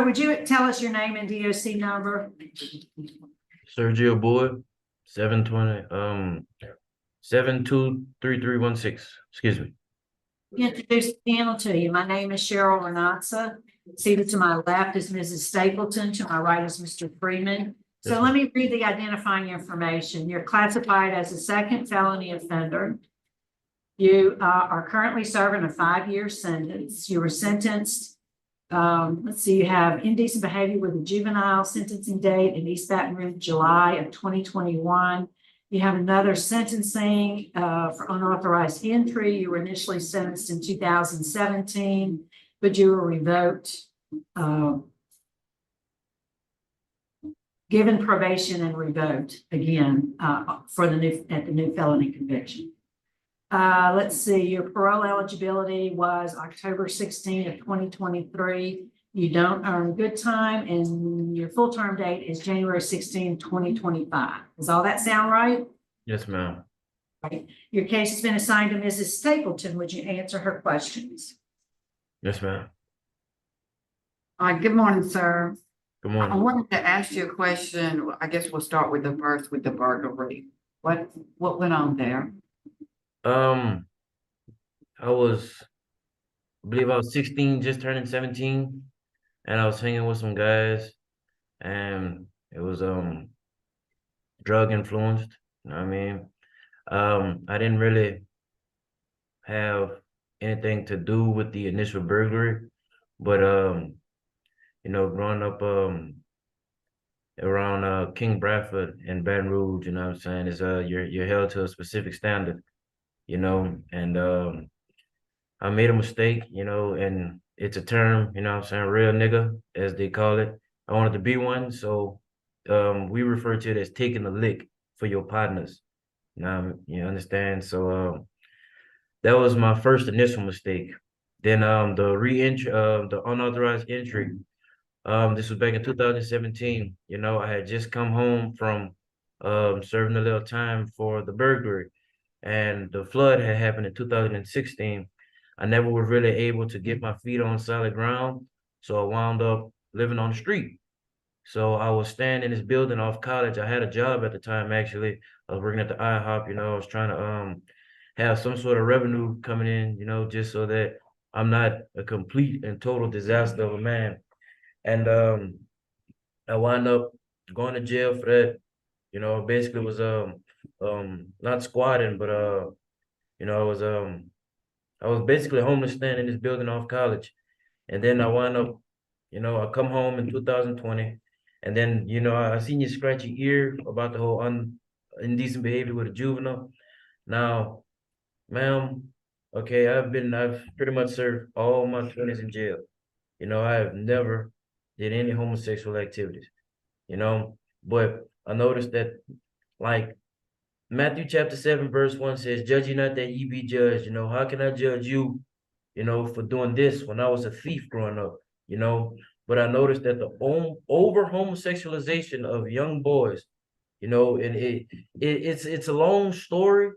Sir, would you tell us your name and DOC number? Sergio Bowie, 720, 723316. Excuse me. Introduce the panel to you. My name is Cheryl Renatza. Seated to my left is Mrs. Stapleton. To my right is Mr. Freeman. So Yes, let me read the identifying information. You're classified as a second felony offender. You are currently serving a 5-year sentence. You were sentenced. Let's see, you have indecent behavior with a juvenile sentencing date in East Baton Rouge, July of 2021. You have another sentencing for unauthorized entry. You were initially sentenced in 2017, but you were revoked, given probation and revoked again for the new felony conviction. Let's see, your parole eligibility was October 16 of 2023. You don't earn good time, and your full term date is January 16, 2025. Does all that sound right? Yes, ma'am. Right. Your case has been assigned to Mrs. Stapleton. Would you answer her questions? Yes, ma'am. Good morning, sir. Good I morning. wanted to ask you a question. I guess we'll start with the burglary. What went on there? I believe I was 16, just turning 17, and I was hanging with some guys, and it was drug influenced. You know what I mean? I didn't really have anything to do with the initial burglary, but growing up around King Bradford and Baton Rouge, you know what I'm saying, is you're held to a specific standard, and I made a mistake, and it's a term, you know what I'm saying, real nigga, as they call it. I wanted to be one, so we refer to it as taking the lick for your partners. You understand? So that was my first initial mistake. Then the re-entry, the unauthorized entry, this was back in 2017. I had just come home from serving a little time for the burglary, and the flood had happened in 2016. I never was really able to get my feet on solid ground, so I wound up living on the street. So I was staying in this building off college. I had a job at the time, actually. I was working at the IHOP, I was trying to have some sort of revenue coming in, just so that I'm not a complete and total disaster of a man. And I wound up going to jail for that. Basically was not squatting, but I was basically homeless staying in this building off college. And then I wound up, I come home in 2020, and then, I seen you scratch your ear about the whole indecent behavior with a juvenile. Now, ma'am, okay, I've pretty much served all my 20s in jail. I have never did any homosexual activities, but I noticed that, like, Matthew chapter 7, verse 1 says, "Judge ye not that ye be judged." How can I judge you, for doing this when I was a thief growing up, But I noticed that the over homosexualization of young boys, and it's a long story,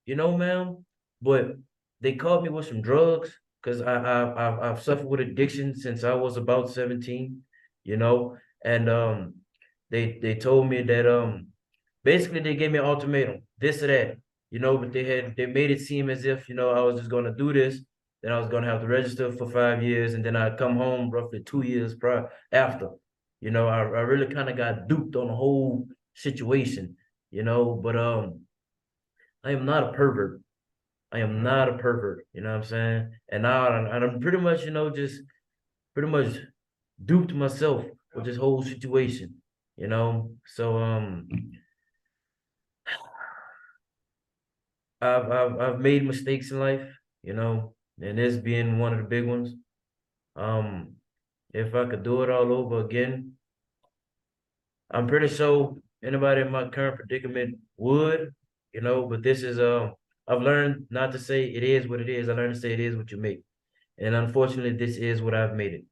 ma'am, but they caught me with some drugs because I've suffered with addiction since I was about 17, and they told me that basically they gave me an ultimatum, this or that, but they made it seem as if, I was just gonna do this, then I was gonna have to register for 5 years, and then I'd come home roughly 2 years after. I really kind of got duped on the whole situation, but I am not a pervert. I am not a pervert, you know what I'm saying? And now I'm pretty much, just pretty much duped myself with this whole situation, So I've made mistakes in life, and this being one of the big ones. If I could do it all over again, I'm pretty sure anybody in my current predicament would, but this is I've learned not to say it is what it is. I learned to say it is what you make. And unfortunately, this is what I've made it.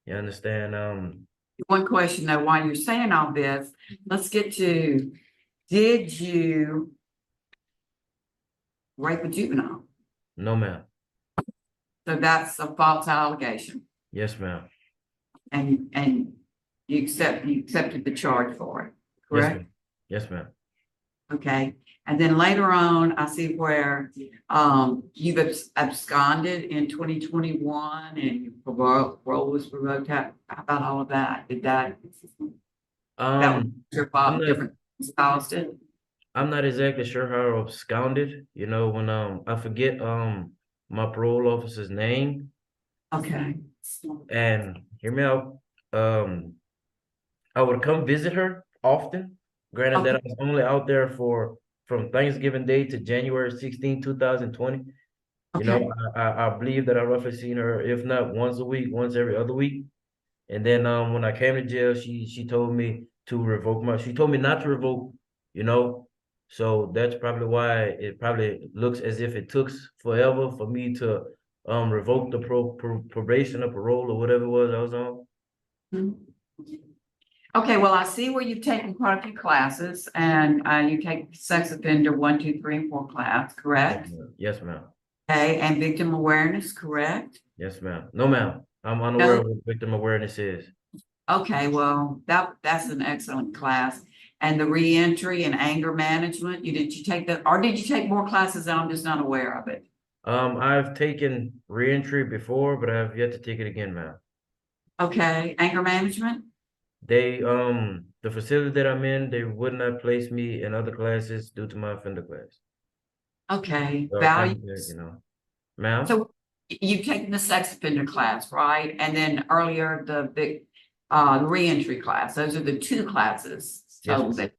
You understand? One question though, while you're saying all this, let's get to, did you rape a juvenile? No, ma'am. So that's a false allegation. Yes, ma'am. and you accepted the charge for it, Yes, correct? ma'am. Yes, ma'am. Okay, and then later on, I see where, you've absconded in 2021 and your parole was revoked. How about all of that? That was your I'm not different policy? I'm not exactly sure how I absconded, you know, when I forget my parole officer's name, Okay, and hear me out. Um I would come visit her often. Granted that I was only out there from Thanksgiving Day to January 16, 2020. You know, okay, I believe that I roughly seen her, if not once a week, once every other week. And then when I came to jail, she told me to revoke she told me not to revoke, you know. So that's probably why it probably looks as if it took forever for me to revoke the probation or parole or whatever it was I was on. Mhm. Okay, well, I see where you've taken quite a few classes and, you take sex offender 1, 2, 3, and 4 class, correct? Yes, ma'am. Okay, and victim awareness, correct? Yes, ma'am. No, ma'am. I'm unaware No? of what victim awareness is. Okay, well, that's an excellent class. And the reentry and anger management, did you take that, or did you take more classes and I'm just not aware of it? I've taken reentry before, but I have yet to take it again, ma'am. Okay, anger management? The facility that I'm in, they would not place me in other classes due to my offender class. Okay, So I have to, values. you know, ma'am. So you've taken the sex offender class, right? And then earlier, the reentry class. Those are the 2 classes. Yes, So ma'am. that,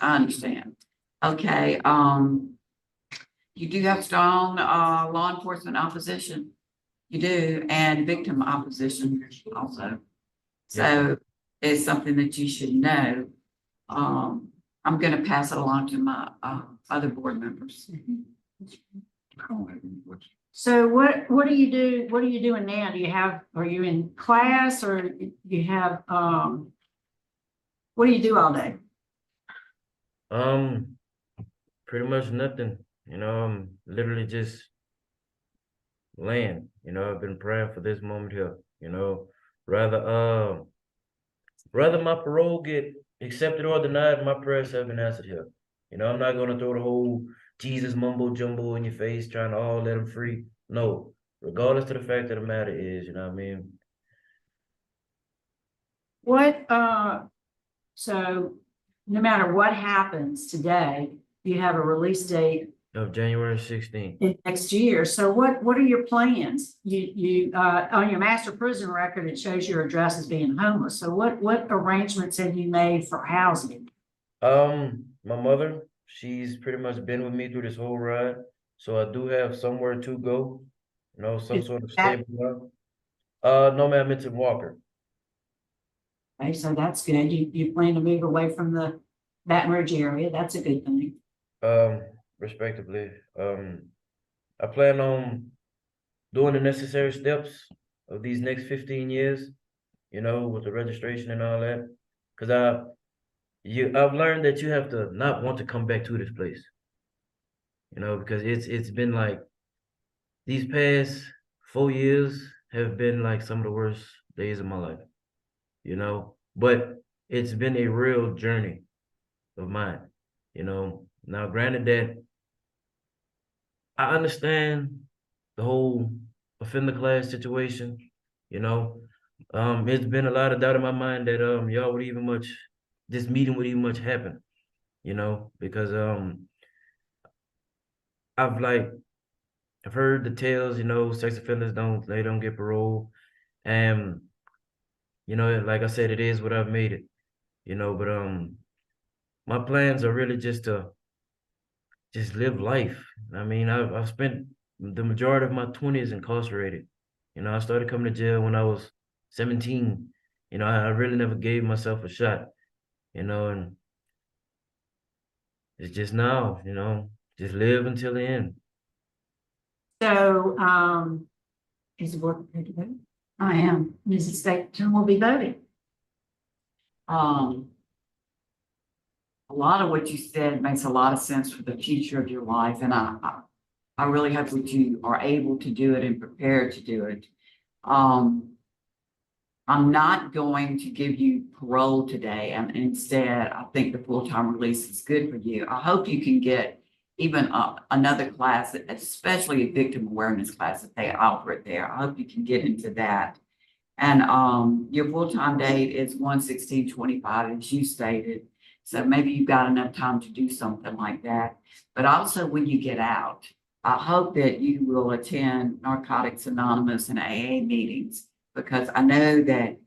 I understand. Okay, you do have strong, law enforcement opposition. You do, and victim opposition also. Yes, ma'am. So it's something that you should know. I'm gonna pass it along to my, other board members. So what do you do? What are you doing now? Are you in class or you have, what do you do all day? Um, Pretty much nothing. You know, I'm literally just laying. You know, I've been praying for this moment here. You know, rather rather my parole get accepted or denied, my prayers have been answered here. You know, I'm not gonna throw the whole Jesus mumbo jumbo in your face trying to all let him free. No, regardless to the fact of the matter is, you know what I mean? What, so no matter what happens today, you have a release date Of January 16th. in next year. So what are your plans? On your master prison record, it shows your address as being homeless. So what arrangements have you made for housing? My mother, she's pretty much been with me through this whole ride. So I do have somewhere to go, you know, some Is sort of that- stable job. No, ma'am, it's in Walker. Okay, so that's good. You plan to move away from the Baton Rouge area. That's a good thing. Respectively. I plan on doing the necessary steps of these next 15 years, you know, with the registration and all that. Cause I've learned that you have to not want to come back to this place, you know, because it's been like these past 4 years have been like some of the worst days of my life, you know, but it's been a real journey of mine, you know. Now, granted that I understand the whole offender class situation, you know. It's been a lot of doubt in my mind that y'all would even much this meeting would even much happen, you know, because I've like I've heard the tales, you know, sex offenders don't get parole. And you know, like I said, it is what I've made it, you know, but my plans are really just to just live life. I mean, I've spent the majority of my 20s incarcerated. You know, I started coming to jail when I was 17. You know, I really never gave myself a shot, you know, and it's just now, you know, just live until the end. So, is the board prepared to vote? I am. Mrs. Stapleton will be voting. A lot of what you said makes a lot of sense for the future of your life, and I really hope that you are able to do it and prepared to do it. I'm not going to give you parole today, and instead, I think the full-time release is good for you. I hope you can get even another class, especially a victim awareness class, if they offer it there. I hope you can get into that. And your full-time date is 1/16/25, as you stated. So maybe you've got enough time to do something like that. But also when you get out, I hope that you will attend Narcotics Anonymous and AA meetings, because I know that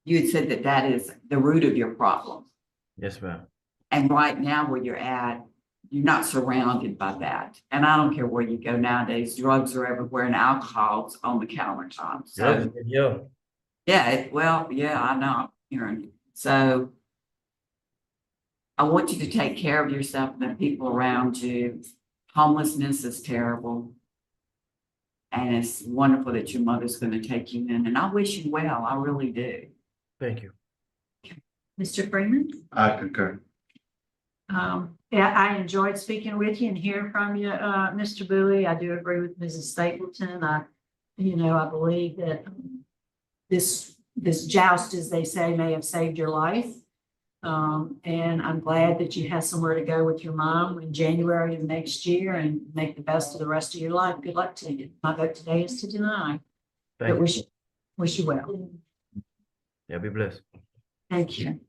you had said that that is the root of your problem. Yes, ma'am. And right now where you're at, you're not surrounded by that. And I don't care where you go nowadays, drugs are everywhere and alcohol's on the countertop. Drugs, So, yeah. yeah, well, yeah, I know. I'm hearing you. So I want you to take care of yourself and the people around you. Homelessness is terrible. And it's wonderful that your mother's going to take you in. And I wish you well. I really do. Thank you. Mr. Freeman? I concur. Yeah, I enjoyed speaking with you and hearing from you, Mr. Bowie. I do agree with Mrs. Stapleton. I believe that this joust, as they say, may have saved your life. And I'm glad that you have somewhere to go with your mom in January of next year and make the best of the rest of your life. Good luck to you. My vote today is to deny, but Thank you. wish you well. Yeah, be blessed. Thank you.